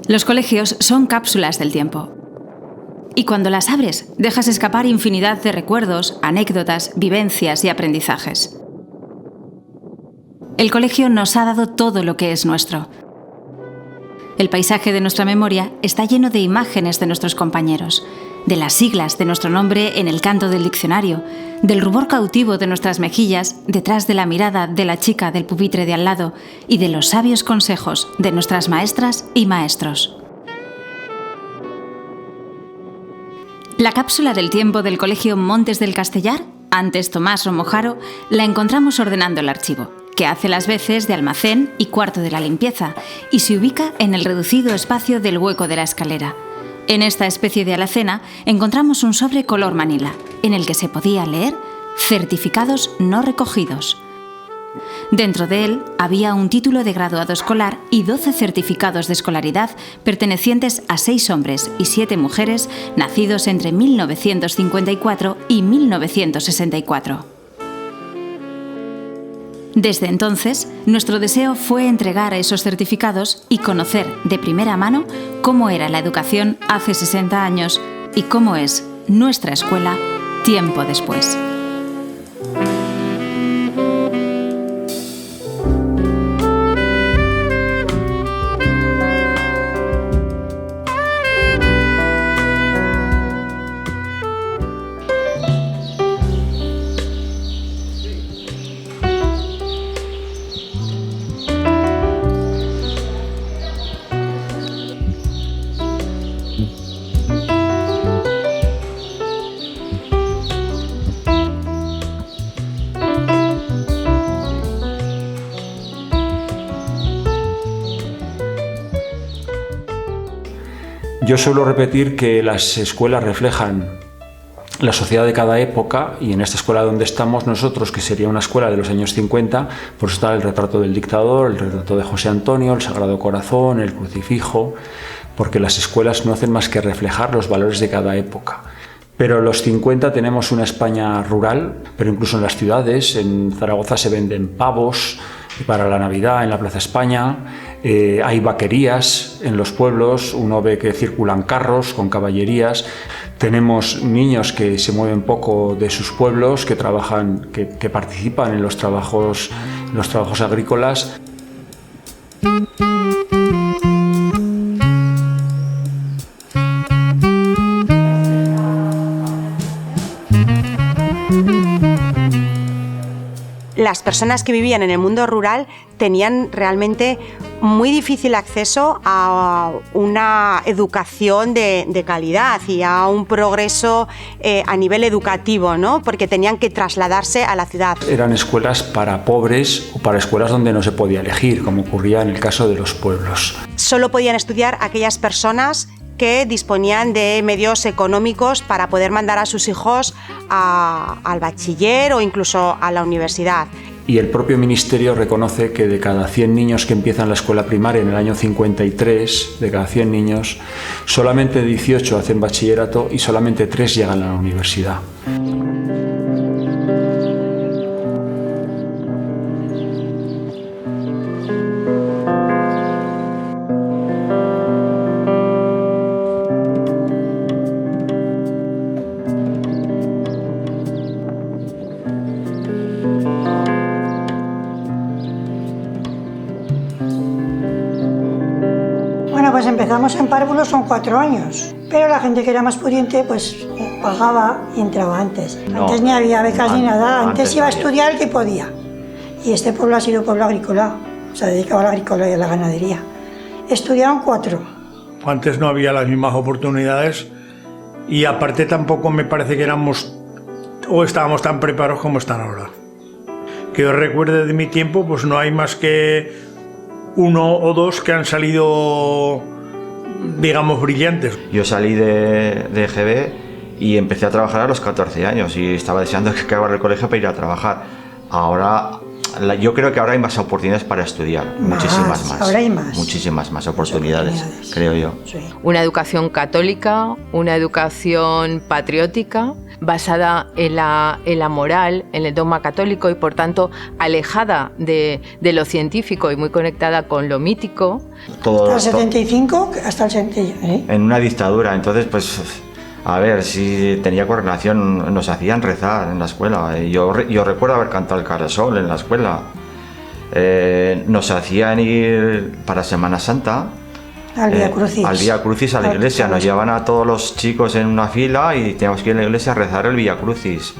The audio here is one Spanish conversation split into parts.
Los colegios son cápsulas del tiempo. Y cuando las abres, dejas escapar infinidad de recuerdos, anécdotas, vivencias y aprendizajes. El colegio nos ha dado todo lo que es nuestro. El paisaje de nuestra memoria está lleno de imágenes de nuestros compañeros, de las siglas de nuestro nombre en el canto del diccionario, del rubor cautivo de nuestras mejillas detrás de la mirada de la chica del pupitre de al lado y de los sabios consejos de nuestras maestras y maestros. La cápsula del tiempo del Colegio Montes del Castellar, antes Tomás Romojaro, la encontramos ordenando el archivo, que hace las veces de almacén y cuarto de la limpieza, y se ubica en el reducido espacio del hueco de la escalera. En esta especie de alacena encontramos un sobre color manila, en el que se podía leer certificados no recogidos. Dentro de él había un título de graduado escolar y 12 certificados de escolaridad pertenecientes a 6 hombres y 7 mujeres nacidos entre 1954 y 1964. Desde entonces, nuestro deseo fue entregar esos certificados y conocer de primera mano cómo era la educación hace 60 años y cómo es nuestra escuela tiempo después. Yo suelo repetir que las escuelas reflejan la sociedad de cada época, y en esta escuela donde estamos nosotros, que sería una escuela de los años 50, pues está el retrato del dictador, el retrato de José Antonio, el Sagrado Corazón, el crucifijo, porque las escuelas no hacen más que reflejar los valores de cada época. Pero en los 50 tenemos una España rural, pero incluso en las ciudades, en Zaragoza se venden pavos para la Navidad en la Plaza España, hay vaquerías en los pueblos, uno ve que circulan carros con caballerías, tenemos niños que se mueven poco de sus pueblos, que trabajan, que participan en los trabajos agrícolas. Las personas que vivían en el mundo rural tenían realmente muy difícil acceso a una educación de calidad y a un progreso a nivel educativo, ¿no? Porque tenían que trasladarse a la ciudad. Eran escuelas para pobres o para escuelas donde no se podía elegir, como ocurría en el caso de los pueblos. Solo podían estudiar aquellas personas que disponían de medios económicos para poder mandar a sus hijos al bachiller o incluso a la universidad. Y el propio ministerio reconoce que de cada 100 niños que empiezan la escuela primaria en el año 53, de cada 100 niños, solamente 18 hacen bachillerato y solamente 3 llegan a la universidad. Pues empezamos en párvulos, son 4 años, pero la gente que era más pudiente pues pagaba y entraba antes. Antes ni había becas ni nada, antes iba a estudiar el que podía. Y este pueblo ha sido pueblo agrícola, se dedicaba a la agricultura y a la ganadería. Estudiaron 4. Antes no había las mismas oportunidades y aparte tampoco me parece que éramos o estábamos tan preparados como están ahora. Que yo recuerde de mi tiempo, pues no hay más que 1 o 2 que han salido, digamos, brillantes. Yo salí de EGB y empecé a trabajar a los 14 años y estaba deseando que acabara el colegio para ir a trabajar. Ahora, yo creo que ahora hay más oportunidades para estudiar, muchísimas más. Ahora hay más. Muchísimas más oportunidades, creo yo. Sí. Una educación católica, una educación patriótica, basada en la moral, en el dogma católico y por tanto alejada de lo científico y muy conectada con lo mítico. Hasta el 75, hasta el 71. En una dictadura, entonces pues a ver, si tenía coordinación, nos hacían rezar en la escuela. Yo recuerdo haber cantado el Carasol en la escuela. Nos hacían ir para Semana Santa al Vía Crucis. Al Vía Crucis, a la iglesia. Nos llevaban a todos los chicos en una fila y teníamos que ir a la iglesia a rezar el Vía Crucis.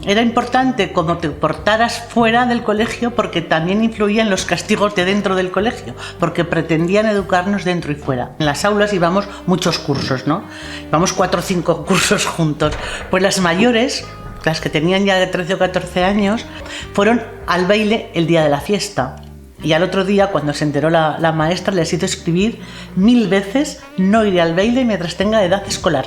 Era importante cómo te portaras fuera del colegio porque también influían los castigos de dentro del colegio, porque pretendían educarnos dentro y fuera. En las aulas íbamos muchos cursos, ¿no? Íbamos 4 o 5 cursos juntos. Pues las mayores, las que tenían ya de 13 o 14 años, fueron al baile el día de la fiesta. Y al otro día, cuando se enteró la maestra, les hizo escribir 1000 veces: no iré al baile mientras tenga edad escolar.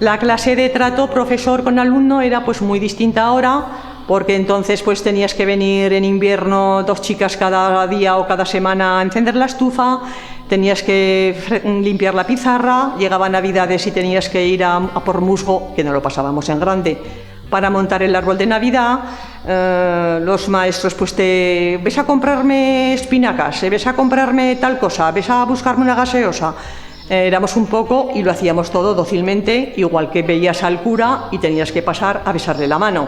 La clase de trato profesor con alumno era pues muy distinta ahora, porque entonces pues tenías que venir en invierno 2 chicas cada día o cada semana a encender la estufa, tenías que limpiar la pizarra, llegaban Navidades y tenías que ir a por musgo, que no lo pasábamos en grande, para montar el árbol de Navidad. Los maestros pues te ves a comprarme espinacas, ves a comprarme tal cosa, ves a buscarme una gaseosa. Éramos un poco y lo hacíamos todo dócilmente, igual que veías al cura y tenías que pasar a besarle la mano,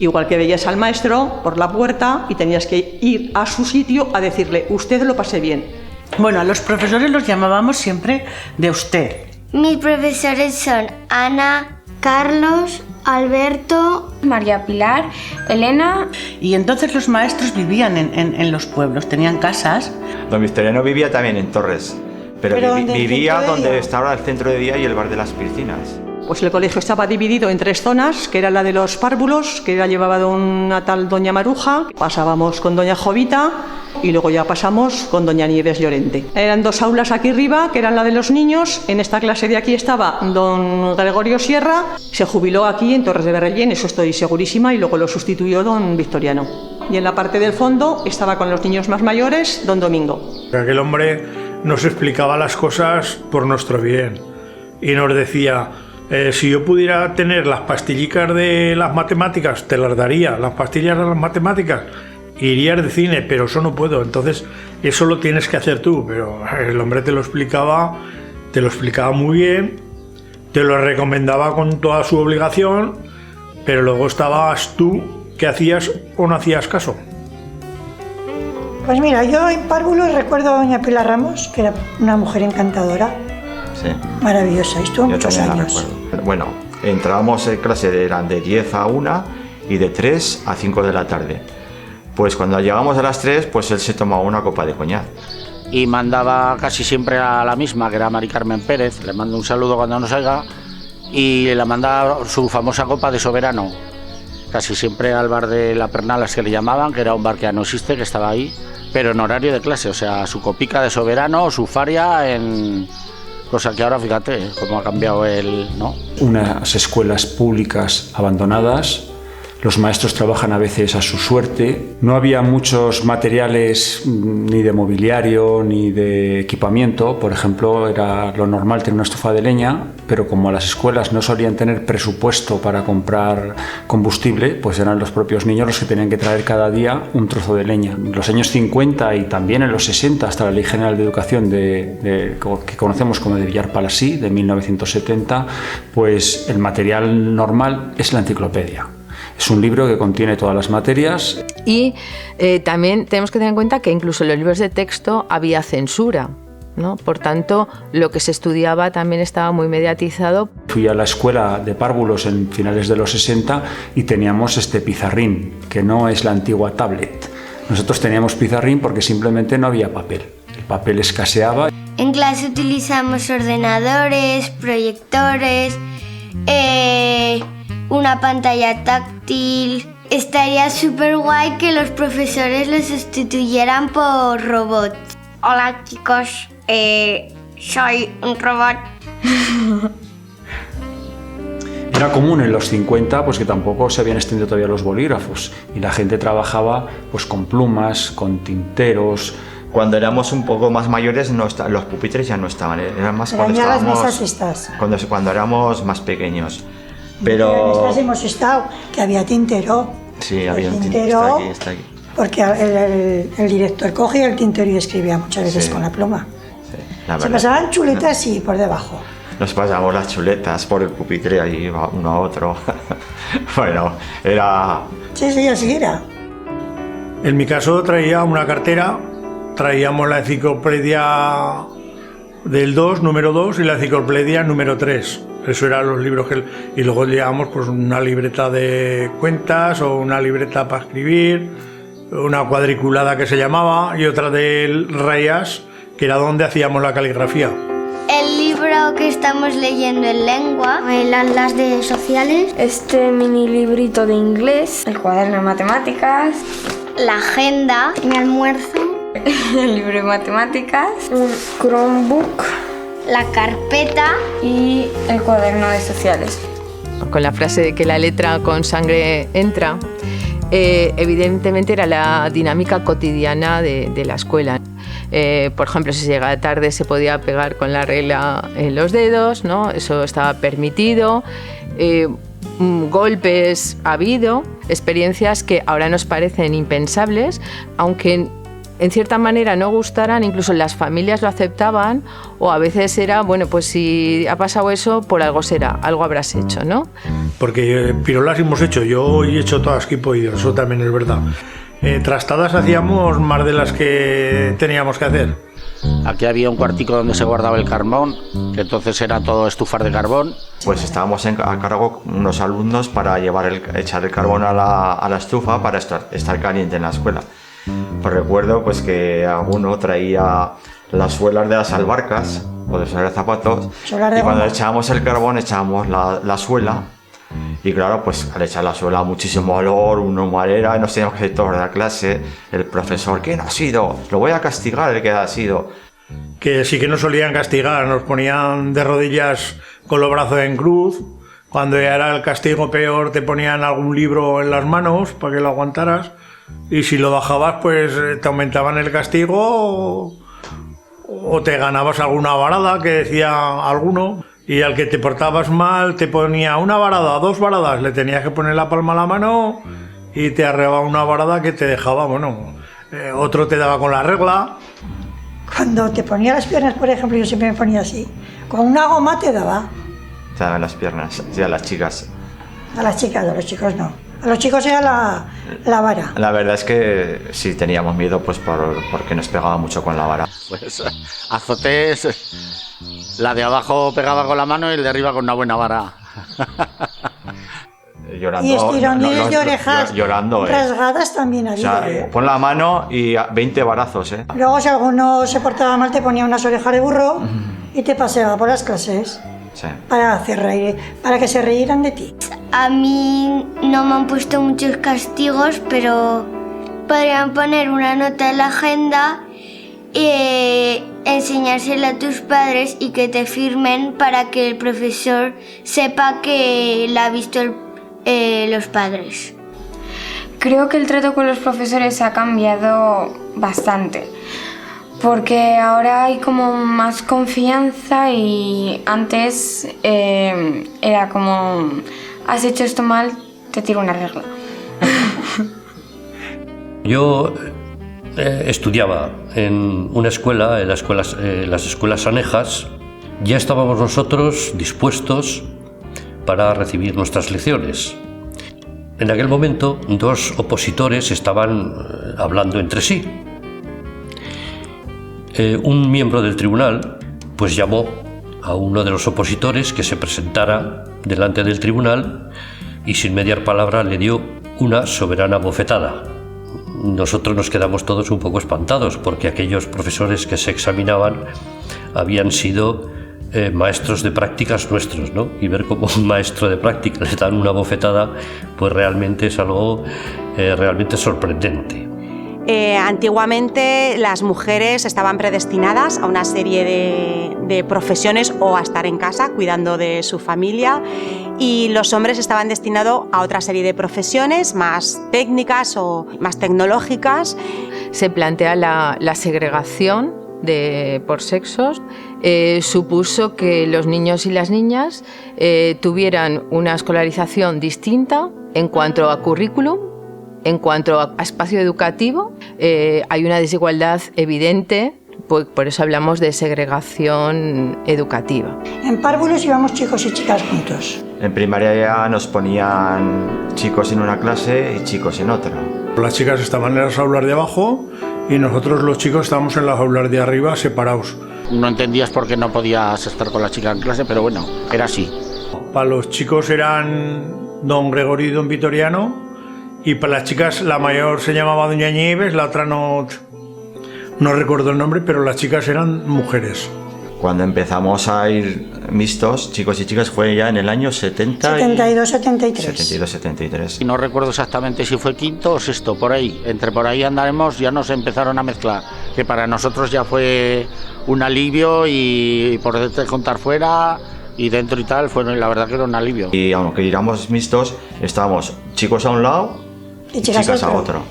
igual que veías al maestro por la puerta y tenías que ir a su sitio a decirle: usted lo pase bien. Bueno, a los profesores los llamábamos siempre de usted. Mis profesores son Ana, Carlos, Alberto, María Pilar, Elena. Y entonces los maestros vivían en los pueblos, tenían casas. Don Victoriano vivía también en Torres, pero vivía donde estaba el centro de día y el bar de las piscinas. Pues el colegio estaba dividido en 3 zonas, que era la de los párvulos, que la llevaba una tal doña Maruja, pasábamos con doña Jovita y luego ya pasamos con doña Nieves Llorente. Eran 2 aulas aquí arriba, que eran la de los niños. En esta clase de aquí estaba don Gregorio Sierra, se jubiló aquí en Torres de Berrellén, eso estoy segurísima, y luego lo sustituyó don Victoriano. Y en la parte del fondo estaba con los niños más mayores don Domingo. Aquel hombre nos explicaba las cosas por nuestro bien y nos decía: si yo pudiera tener las pastillicas de las matemáticas, te las daría, las pastillas de las matemáticas, irías de cine, pero eso no puedo, entonces eso lo tienes que hacer tú. Pero el hombre te lo explicaba muy bien, te lo recomendaba con toda su obligación, pero luego estabas tú que hacías o no hacías caso. Pues mira, yo en párvulos recuerdo a doña Pilar Ramos, que era una mujer encantadora, Sí. maravillosa, y estuvo muchos años. Bueno, entrábamos en clase, eran de 10 a 1 y de 3 a 5 de la tarde. Pues cuando llegamos a las 3, pues él se tomaba una copa de coñac. Y mandaba casi siempre a la misma, que era Mari Carmen Pérez, le mando un saludo cuando nos oiga, y le mandaba su famosa copa de soberano, casi siempre al bar de la Pernalas, que le llamaban, que era un bar que ya no existe, que estaba ahí, pero en horario de clase, o sea, su copica de soberano, su faria en... Cosa que ahora, fíjate, cómo ha cambiado ¿no? Unas escuelas públicas abandonadas, los maestros trabajan a veces a su suerte, no había muchos materiales ni de mobiliario ni de equipamiento. Por ejemplo, era lo normal tener una estufa de leña, pero como las escuelas no solían tener presupuesto para comprar combustible, pues eran los propios niños los que tenían que traer cada día un trozo de leña. En los años 50 y también en los 60, hasta la Ley General de Educación que conocemos como de Villar-Palasí, de 1970, pues el material normal es la enciclopedia. Es un libro que contiene todas las materias. Y también tenemos que tener en cuenta que incluso en los libros de texto había censura, ¿no? Por tanto, lo que se estudiaba también estaba muy mediatizado. Fui a la escuela de párvulos en finales de los 60 y teníamos este pizarrín, que no es la antigua tablet. Nosotros teníamos pizarrín porque simplemente no había papel. El papel escaseaba. En clase utilizamos ordenadores, proyectores, una pantalla táctil. Estaría súper guay que los profesores los sustituyeran por robots. Hola chicos, soy un robot. Era común en los 50 pues que tampoco se habían extendido todavía los bolígrafos y la gente trabajaba pues con plumas, con tinteros. Cuando éramos un poco más mayores, los pupitres ya no estaban, eran más cuando Las estábamos, mesas estas. cuando éramos más pequeños. Pero... En estas hemos estado, que había tintero. Sí, había un tintero. Está aquí. Porque el director cogía el tintero y escribía muchas veces con la pluma. Sí, se pasaban chuletas y por debajo. Nos pasamos las chuletas por el pupitre, ahí iba uno a otro. Bueno, era... Sí, así era. En mi caso traía una cartera, traíamos la enciclopedia del 2, número 2, y la enciclopedia número 3. Eso eran los libros y luego llevábamos pues una libreta de cuentas o una libreta para escribir, una cuadriculada que se llamaba y otra de rayas, que era donde hacíamos la caligrafía. El libro que estamos leyendo en lengua, el atlas de sociales, este mini librito de inglés, el cuaderno de matemáticas, la agenda, mi almuerzo, el libro de matemáticas, un Chromebook, la carpeta y el cuaderno de sociales. Con la frase de que la letra con sangre entra, evidentemente era la dinámica cotidiana de la escuela. Por ejemplo, si se llegaba tarde se podía pegar con la regla en los dedos, ¿no? Eso estaba permitido. Golpes ha habido, experiencias que ahora nos parecen impensables, aunque en cierta manera no gustaran, incluso las familias lo aceptaban, o a veces era, bueno, pues si ha pasado eso, por algo será, algo habrás hecho, ¿no? Porque pirolas hemos hecho, yo he hecho todas que he podido, eso también es verdad. Trastadas hacíamos más de las que teníamos que hacer. Aquí había un cuartico donde se guardaba el carbón, que entonces era todo estufar de carbón. Pues estábamos a cargo unos alumnos para echar el carbón a la estufa para estar caliente en la escuela. Pues recuerdo pues que alguno traía las suelas de las albarcas o de los zapatos, y cuando echábamos el carbón echábamos la suela, y claro, pues al echar la suela muchísimo olor, una humarera, y nos teníamos que ir todos de la clase. El profesor, ¿quién ha sido? Lo voy a castigar el que ha sido. Que sí que nos solían castigar, nos ponían de rodillas con los brazos en cruz. Cuando ya era el castigo peor te ponían algún libro en las manos para que lo aguantaras, y si lo bajabas pues te aumentaban el castigo o te ganabas alguna varada que decía alguno, y al que te portabas mal te ponía una varada, 2 varadas, le tenías que poner la palma a la mano y te arrebaba una varada que te dejaba, bueno, otro te daba con la regla. Cuando te ponía las piernas, por ejemplo, yo siempre me ponía así, con una goma te daba. Te daban las piernas, sí, a las chicas. A las chicas, a los chicos no. A los chicos era la vara. La verdad es que sí teníamos miedo pues porque nos pegaba mucho con la vara. Pues azotes, la de abajo pegaba con la mano y el de arriba con una buena vara. Llorando, y estirones de orejas llorando, rasgadas también había. O sea, pon la mano y 20 varazos, ¿eh? Luego si alguno se portaba mal te ponía unas orejas de burro y te paseaba por las clases. Sí. Para hacer reír, para que se reíran de ti. A mí no me han puesto muchos castigos, pero podrían poner una nota en la agenda y enseñársela a tus padres y que te firmen para que el profesor sepa que la ha visto los padres. Creo que el trato con los profesores ha cambiado bastante, porque ahora hay como más confianza y antes era como, has hecho esto mal, te tiro una regla. Yo estudiaba en una escuela, en las escuelas anejas. Ya estábamos nosotros dispuestos para recibir nuestras lecciones. En aquel momento, 2 opositores estaban hablando entre sí. Un miembro del tribunal pues llamó a uno de los opositores que se presentara delante del tribunal y sin mediar palabra le dio una soberana bofetada. Nosotros nos quedamos todos un poco espantados porque aquellos profesores que se examinaban habían sido maestros de prácticas nuestros, ¿no? Y ver cómo un maestro de práctica le dan una bofetada pues realmente es algo realmente sorprendente. Antiguamente las mujeres estaban predestinadas a una serie de profesiones o a estar en casa cuidando de su familia, y los hombres estaban destinados a otra serie de profesiones más técnicas o más tecnológicas. Se plantea la segregación por sexos, supuso que los niños y las niñas tuvieran una escolarización distinta en cuanto a currículum, en cuanto a espacio educativo. Hay una desigualdad evidente, por eso hablamos de segregación educativa. En párvulos íbamos chicos y chicas juntos. En primaria ya nos ponían chicos en una clase y chicos en otra. Las chicas estaban en las aulas de abajo y nosotros los chicos estábamos en las aulas de arriba separados. No entendías por qué no podías estar con la chica en clase, pero bueno, era así. Para los chicos eran don Gregorio y don Vitoriano, y para las chicas la mayor se llamaba doña Nieves, la otra no recuerdo el nombre, pero las chicas eran mujeres. Cuando empezamos a ir mixtos, chicos y chicas, fue ya en el año 72-73. Y no recuerdo exactamente si fue quinto o sexto, por ahí. Entre por ahí andaremos, ya nos empezaron a mezclar. Que para nosotros ya fue un alivio y por contar fuera y dentro y tal, fue la verdad que era un alivio. Y aunque éramos mixtos, estábamos chicos a un lado y chicas a otro.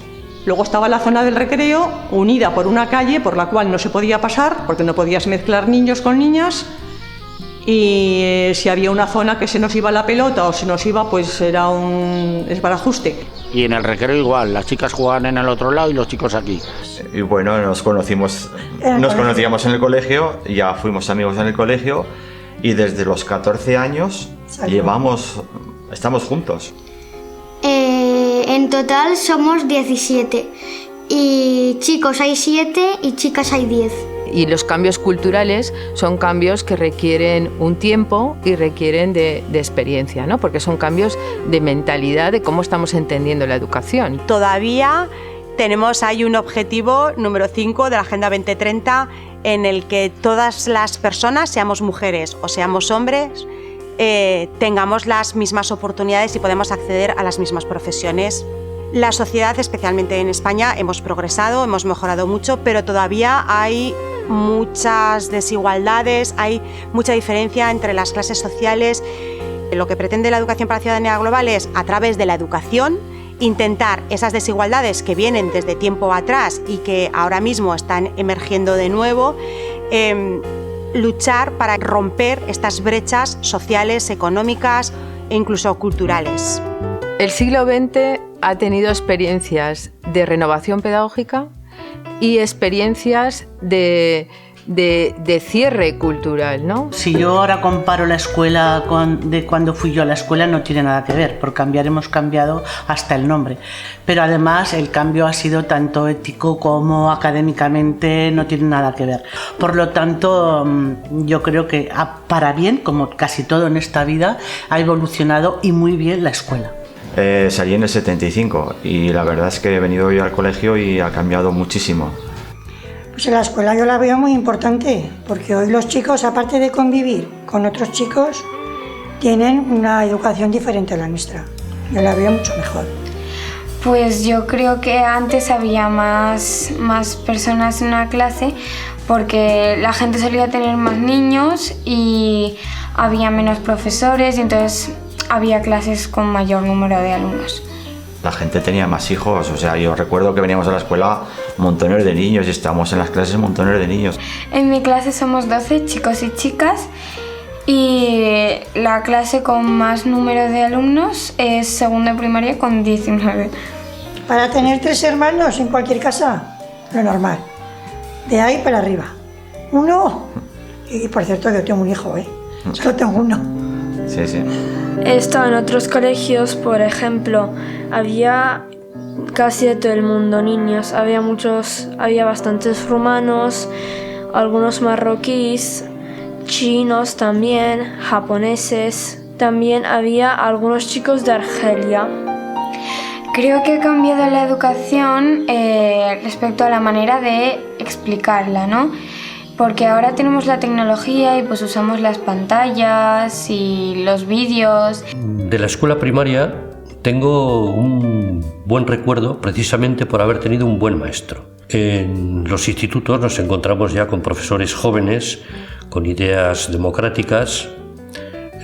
Luego estaba la zona del recreo, unida por una calle por la cual no se podía pasar, porque no podías mezclar niños con niñas. Y si había una zona que se nos iba la pelota o se nos iba, pues era un desbarajuste. Y en el recreo igual, las chicas jugaban en el otro lado y los chicos aquí. Y bueno, nos conocíamos en el colegio, ya fuimos amigos en el colegio y desde los 14 años estamos juntos. En total somos 17 y chicos hay 7 y chicas hay 10. Y los cambios culturales son cambios que requieren un tiempo y requieren de experiencia, ¿no? Porque son cambios de mentalidad, de cómo estamos entendiendo la educación. Todavía tenemos ahí un objetivo número 5 de la Agenda 2030 en el que todas las personas, seamos mujeres o seamos hombres, tengamos las mismas oportunidades y podemos acceder a las mismas profesiones. La sociedad, especialmente en España, hemos progresado, hemos mejorado mucho, pero todavía hay muchas desigualdades, hay mucha diferencia entre las clases sociales. Lo que pretende la educación para la ciudadanía global es, a través de la educación, intentar esas desigualdades que vienen desde tiempo atrás y que ahora mismo están emergiendo de nuevo, luchar para romper estas brechas sociales, económicas e incluso culturales. El siglo XX ha tenido experiencias de renovación pedagógica y experiencias de cierre cultural, ¿no? Si yo ahora comparo la escuela de cuando fui yo a la escuela, no tiene nada que ver. Por cambiar hemos cambiado hasta el nombre. Pero además el cambio ha sido tanto ético como académicamente, no tiene nada que ver. Por lo tanto, yo creo que para bien, como casi todo en esta vida, ha evolucionado y muy bien la escuela. Salí en el 75 y la verdad es que he venido yo al colegio y ha cambiado muchísimo. Pues en la escuela yo la veo muy importante, porque hoy los chicos, aparte de convivir con otros chicos, tienen una educación diferente a la nuestra. Yo la veo mucho mejor. Pues yo creo que antes había más personas en una clase, porque la gente solía tener más niños y había menos profesores y entonces había clases con mayor número de alumnos. La gente tenía más hijos, o sea, yo recuerdo que veníamos a la escuela montones de niños y estábamos en las clases montones de niños. En mi clase somos 12 chicos y chicas y la clase con más número de alumnos es segundo de primaria con 19. Para tener 3 hermanos en cualquier casa, lo normal, de ahí para arriba. Uno, y por cierto yo tengo un hijo, solo tengo uno. Sí, sí. He estado en otros colegios, por ejemplo, había casi de todo el mundo niños, había bastantes rumanos, algunos marroquíes, chinos también, japoneses, también había algunos chicos de Argelia. Creo que ha cambiado la educación respecto a la manera de explicarla, ¿no? Porque ahora tenemos la tecnología y pues usamos las pantallas y los vídeos. De la escuela primaria tengo un buen recuerdo precisamente por haber tenido un buen maestro. En los institutos nos encontramos ya con profesores jóvenes, con ideas democráticas.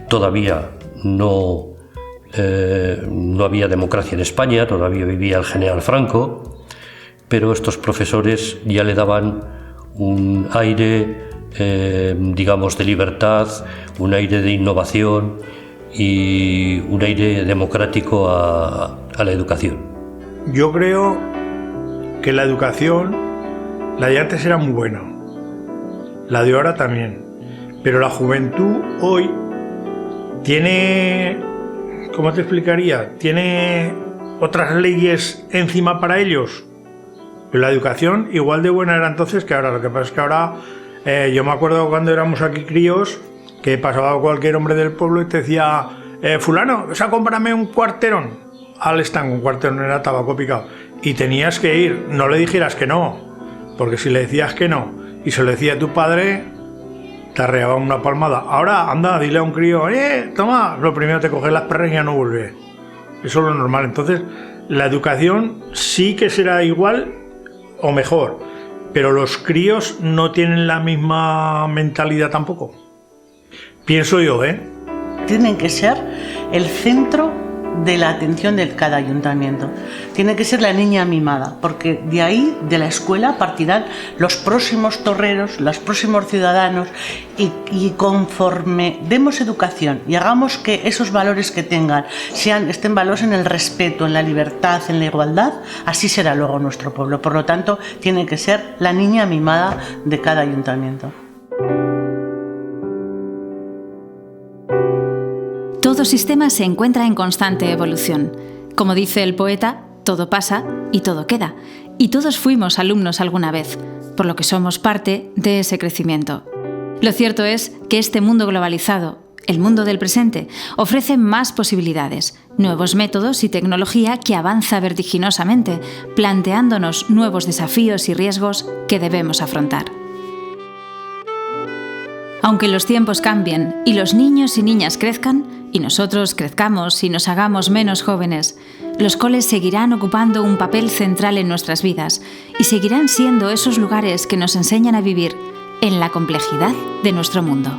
Todavía no había democracia en España, todavía vivía el general Franco, pero estos profesores ya le daban un aire, digamos, de libertad, un aire de innovación y un aire democrático a la educación. Yo creo que la educación, la de antes era muy buena, la de ahora también, pero la juventud hoy tiene, ¿cómo te explicaría? Tiene otras leyes encima para ellos. Pero la educación igual de buena era entonces que ahora. Lo que pasa es que ahora, yo me acuerdo cuando éramos aquí críos, que pasaba cualquier hombre del pueblo y te decía, fulano, o sea, cómprame un cuarterón. Al stand, un cuarterón era tabaco picado. Y tenías que ir, no le dijeras que no, porque si le decías que no, y se lo decía a tu padre, te arreaba una palmada. Ahora, anda, dile a un crío, toma, lo primero te coges las perras y ya no vuelve. Eso es lo normal. Entonces, la educación sí que será igual o mejor, pero los críos no tienen la misma mentalidad tampoco. Pienso yo, Tienen que ser el centro de la atención de cada ayuntamiento. Tiene que ser la niña mimada, porque de ahí, de la escuela, partirán los próximos torreros, los próximos ciudadanos, y conforme demos educación y hagamos que esos valores que tengan estén valores en el respeto, en la libertad, en la igualdad, así será luego nuestro pueblo. Por lo tanto, tiene que ser la niña mimada de cada ayuntamiento. Todo sistema se encuentra en constante evolución. Como dice el poeta, todo pasa y todo queda. Y todos fuimos alumnos alguna vez, por lo que somos parte de ese crecimiento. Lo cierto es que este mundo globalizado, el mundo del presente, ofrece más posibilidades, nuevos métodos y tecnología que avanza vertiginosamente, planteándonos nuevos desafíos y riesgos que debemos afrontar. Aunque los tiempos cambien y los niños y niñas crezcan, y nosotros crezcamos y nos hagamos menos jóvenes, los coles seguirán ocupando un papel central en nuestras vidas y seguirán siendo esos lugares que nos enseñan a vivir en la complejidad de nuestro mundo.